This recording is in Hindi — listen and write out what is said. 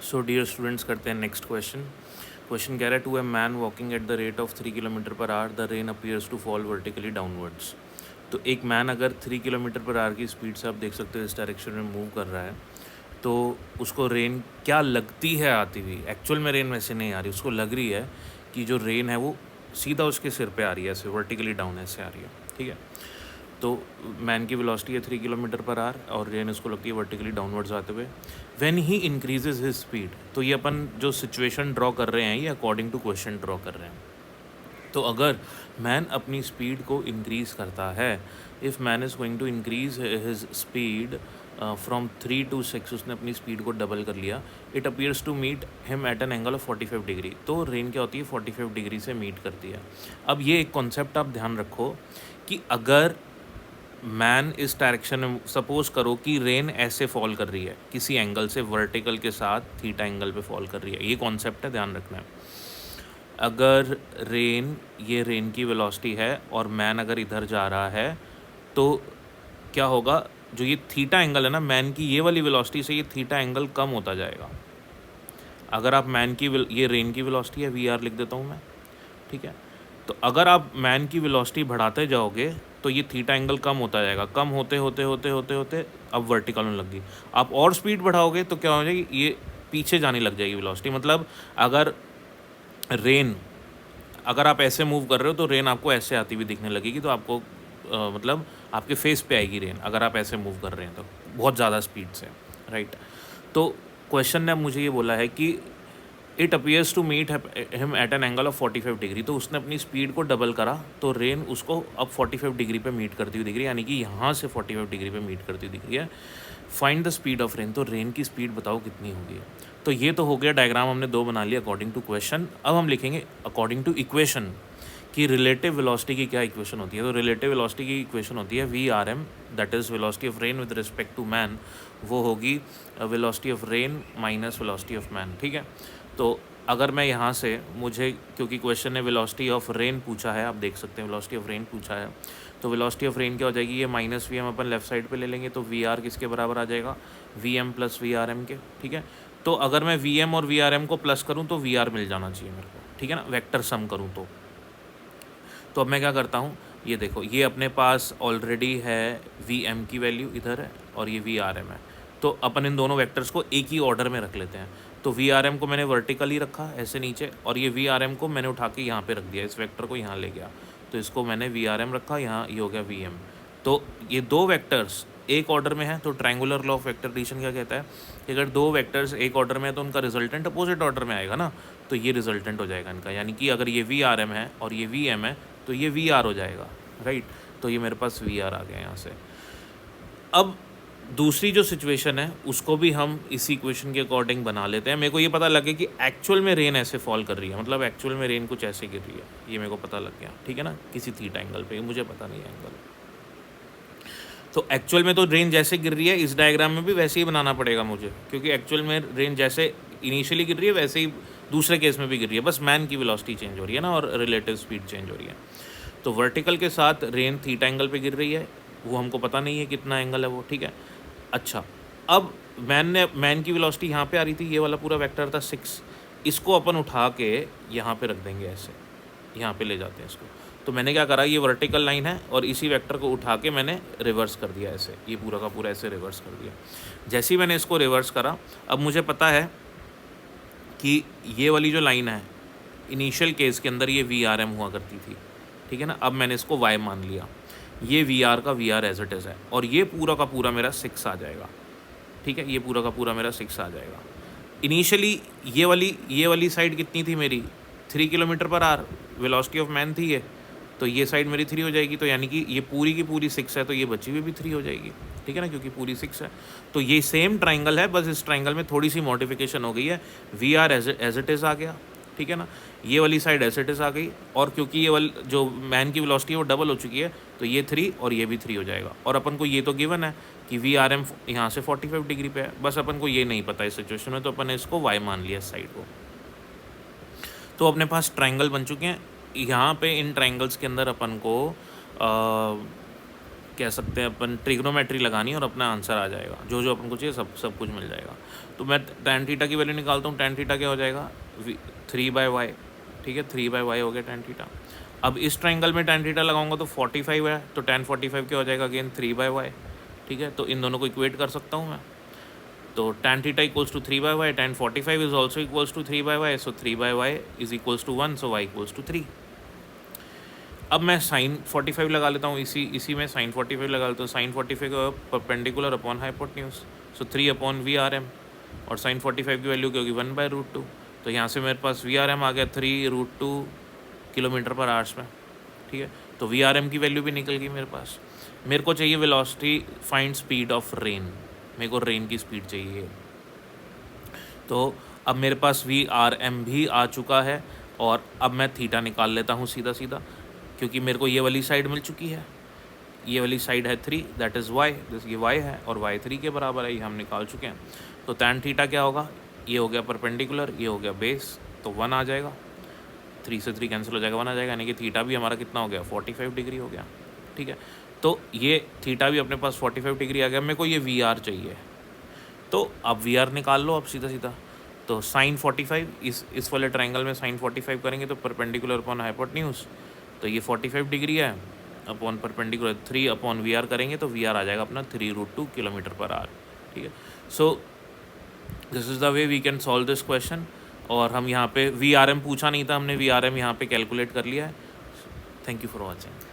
सो डियर स्टूडेंट्स, करते हैं नेक्स्ट क्वेश्चन। क्वेश्चन कह रहा है, to a man walking at the rate of 3 kilometre per hour the rain appears to fall vertically downwards. तो एक मैन अगर 3 किलोमीटर पर आवर की स्पीड से, आप देख सकते हो इस डायरेक्शन में मूव कर रहा है, तो उसको रेन क्या लगती है आती हुई। एक्चुअल में रेन वैसे नहीं आ रही, उसको लग रही है कि जो रेन है वो सीधा उसके सिर पे आ रही है, ऐसे वर्टिकली डाउन ऐसे आ रही है। ठीक है, तो मैन की वेलोसिटी है 3 किलोमीटर पर आवर और रेन इसको लगती है वर्टिकली डाउनवर्ड्स आते हुए। When he increases his speed, तो ये अपन जो सिचुएशन ड्रॉ कर रहे हैं ये अकॉर्डिंग टू क्वेश्चन ड्रॉ कर रहे हैं। तो अगर मैन अपनी स्पीड को इंक्रीज़ करता है, if man is going to increase his speed from 3 to 6, उसने अपनी स्पीड को डबल कर लिया, it appears to meet him at an angle of 45 degree. तो रेन क्या होती है, 45 डिग्री से मीट करती है। अब ये एक कॉन्सेप्ट आप ध्यान रखो कि अगर मैन इस डायरेक्शन में, सपोज करो कि रेन ऐसे फॉल कर रही है किसी एंगल से, वर्टिकल के साथ थीटा एंगल पे फॉल कर रही है, ये कॉन्सेप्ट है, ध्यान रखना है। अगर रेन, ये रेन की वेलोसिटी है और मैन अगर इधर जा रहा है, तो क्या होगा, जो ये थीटा एंगल है ना मैन की, ये वाली वेलोसिटी से ये थीटा एंगल कम होता जाएगा। अगर आप मैन की, ये रेन की वेलोसिटी है, वी आर लिख देता हूँ मैं, ठीक है। तो अगर आप मैन की वेलोसिटी बढ़ाते जाओगे तो ये थीटा एंगल कम होता जाएगा, कम होते होते होते होते होते अब वर्टिकल में लग गई। आप और स्पीड बढ़ाओगे तो क्या हो जाएगी, ये पीछे जाने लग जाएगी वेलोसिटी। मतलब अगर रेन, अगर आप ऐसे मूव कर रहे हो तो रेन आपको ऐसे आती हुई दिखने लगेगी, तो आपको मतलब आपके फेस पे आएगी रेन, अगर आप ऐसे मूव कर रहे हैं तो बहुत ज़्यादा स्पीड से, राइट। तो क्वेश्चन ने मुझे ये बोला है कि it appears to meet him at an angle of 45 degree. तो उसने अपनी स्पीड को डबल करा तो रेन उसको अब 45 डिग्री पे मीट करती हुई दिख रही है, यानी कि यहाँ से 45 डिग्री पे मीट करती हुई दिख रही है। Find the speed of rain, तो रेन की स्पीड बताओ कितनी होगी। तो ये तो हो गया डायग्राम, हमने दो बना लिया अकॉर्डिंग टू क्वेश्चन। अब हम लिखेंगे अकॉर्डिंग टू इक्वेशन कि रिलेटिव वेलोसिटी की क्या इक्वेशन होती है। तो रिलेटिव वेलोसिटी की इक्वेशन होती है we R M, that is velocity of rain with respect to man. वो होगी velocity of rain minus velocity of man, ठीक है। तो अगर मैं यहाँ से, मुझे क्योंकि क्वेश्चन ने वेलोसिटी ऑफ रेन पूछा है, आप देख सकते हैं वेलोसिटी ऑफ रेन पूछा है, तो वेलोसिटी ऑफ रेन क्या हो जाएगी, ये माइनस वी एम अपन लेफ्ट साइड पे ले लेंगे, तो वी आर किसके बराबर आ जाएगा, V M plus V R M के, ठीक है। तो अगर मैं वी एम और वी आर एम को प्लस करूँ तो वी आर मिल जाना चाहिए मेरे को, ठीक है ना, वेक्टर सम करूँ तो अब मैं क्या करता हूँ, ये देखो, ये अपने पास ऑलरेडी है वी एम की वैल्यू इधर है और ये वी आर एम है, तो अपन इन दोनों वेक्टर्स को एक ही ऑर्डर में रख लेते हैं। तो वी आर एम को मैंने वर्टिकली रखा ऐसे नीचे, और ये वी आर एम को मैंने उठा के यहाँ पे रख दिया, इस वेक्टर को यहाँ ले गया, तो इसको मैंने वी आर एम रखा, यहाँ ये हो गया वी एम। तो ये दो वेक्टर्स एक ऑर्डर में है, तो triangular law of vector addition क्या कहता है कि अगर दो वेक्टर्स एक ऑर्डर में है तो उनका रिजल्टेंट अपोजिट ऑर्डर में आएगा ना, तो ये रिजल्टेंट हो जाएगा इनका, यानी कि अगर ये वी आर एम है और ये वी एम है तो ये वी आर हो जाएगा, राइट। तो ये मेरे पास वी आर आ गया यहाँ से। अब दूसरी जो सिचुएशन है उसको भी हम इसी इक्वेशन के अकॉर्डिंग बना लेते हैं। मेरे को ये पता लगे कि एक्चुअल में रेन ऐसे फॉल कर रही है, मतलब एक्चुअल में रेन कुछ ऐसे गिर रही है, ये मेरे को पता लग गया, ठीक है ना, किसी थीटा एंगल पे, मुझे पता नहीं है एंगल। तो एक्चुअल में तो रेन जैसे गिर रही है, इस डायग्राम में भी वैसे ही बनाना पड़ेगा मुझे, क्योंकि एक्चुअल में रेन जैसे इनिशियली गिर रही है वैसे ही दूसरे केस में भी गिर रही है, बस मैन की वेलोसिटी चेंज हो रही है ना, और रिलेटिव स्पीड चेंज हो रही है। तो वर्टिकल के साथ रेन थीटा एंगल पे गिर रही है, वो हमको पता नहीं है कितना एंगल है वो, ठीक है। अच्छा, अब मैन की वेलोसिटी यहाँ पे आ रही थी, ये वाला पूरा वेक्टर था 6, इसको अपन उठा के यहाँ पे रख देंगे, ऐसे यहाँ पे ले जाते हैं इसको। तो मैंने क्या करा, ये वर्टिकल लाइन है और इसी वेक्टर को उठा के मैंने रिवर्स कर दिया, ऐसे ये पूरा का पूरा ऐसे रिवर्स कर दिया। जैसे ही मैंने इसको रिवर्स करा, अब मुझे पता है कि ये वाली जो लाइन है इनिशियल केस के अंदर ये वी आर एम हुआ करती थी, ठीक है ना। अब मैंने इसको वाई मान लिया, ये वी आर का V are as it is है, और ये पूरा का पूरा मेरा 6 आ जाएगा, ठीक है, ये पूरा का पूरा मेरा 6 आ जाएगा। इनिशियली ये वाली साइड कितनी थी मेरी, 3 kilometre per our velocity of man थी ये, तो ये साइड मेरी 3 हो जाएगी, तो यानी कि ये पूरी की पूरी 6 है, तो ये बची हुई भी 3 हो जाएगी, ठीक है ना, क्योंकि पूरी 6 है। तो ये सेम ट्राइंगल है, बस इस ट्राइंगल में थोड़ी सी मॉडिफिकेशन हो गई है, we are as it is आ गया, ठीक है ना, ये वाली साइड एज इट इज़ आ गई, और क्योंकि ये वाली जो मैन की वेलोसिटी है वो डबल हो चुकी है, तो ये 3 और ये भी 3 हो जाएगा। और अपन को ये तो गिवन है कि वी आर एम यहाँ से 45 डिग्री पे है, बस अपन को ये नहीं पता इस सिचुएशन में, तो अपन ने इसको वाई मान लिया इस साइड को। तो अपने पास ट्राइंगल बन चुके हैं। यहाँ पे इन ट्राइंगल्स के अंदर अपन को कह सकते हैं अपन ट्रिग्नोमेट्री लगानी है और अपना आंसर आ जाएगा, जो जो अपन को चाहिए सब कुछ मिल जाएगा। तो मैं tan थीटा की वैल्यू निकालता हूँ। tan थीटा क्या हो जाएगा 3/y, ठीक है 3/y हो गया tan थीटा। अब इस ट्रायंगल में tan थीटा लगाऊंगा तो 45 है, तो tan 45 क्या हो जाएगा अगेन 3/y, ठीक है। तो इन दोनों को इक्वेट कर सकता हूँ मैं। तो tan theta equals to 3/y, tan 45 is also equals to 3/y, so 3/y is equals to 1, so y equals to 3। अब मैं साइन 45 लगा लेता हूँ, इसी में साइन 45 लगा लेता हूँ। साइन 45 का परपेंडिकुलर अपॉन हाइपोटेन्यूज, सो 3/VRM, और साइन 45 की वैल्यू क्या होगी 1/√2। तो यहाँ से मेरे पास VRM आ गया 3√2 km/h में, ठीक है। तो VRM की वैल्यू भी निकल गई मेरे पास। मेरे को चाहिए velocity find speed of rain, मेरे को रेन की स्पीड चाहिए। तो अब मेरे पास VRM भी आ चुका है, और अब मैं थीटा निकाल लेता हूँ सीधा सीधा, क्योंकि मेरे को ये वाली साइड मिल चुकी है। ये वाली साइड है 3, दैट इज़ y, ये y है और y 3 के बराबर है, ये हम निकाल चुके हैं। तो tan थीटा क्या होगा, ये हो गया परपेंडिकुलर, ये हो गया बेस, तो 1 आ जाएगा। 3 से 3 कैंसिल हो जाएगा, 1 आ जाएगा, यानी कि थीटा भी हमारा कितना हो गया 45 डिग्री हो गया, ठीक है। तो ये थीटा भी अपने पास 45 डिग्री आ गया। मेरे को ये VR चाहिए, तो अब VR निकाल लो अब सीधा सीधा। तो साइन 45 इस वाले ट्रायंगल में साइन 45 करेंगे तो परपेंडिकुलर अपॉन हाइपोटेन्यूज, तो ये 45 डिग्री है, अपॉन परपेंडिकुलर 3/VR करेंगे तो VR आ जाएगा अपना 3√2 km/h, ठीक है। So this is the way we can solve this question. और हम यहाँ पे VRM पूछा नहीं था, हमने VRM यहाँ पे कैलकुलेट कर लिया है। Thank you for watching.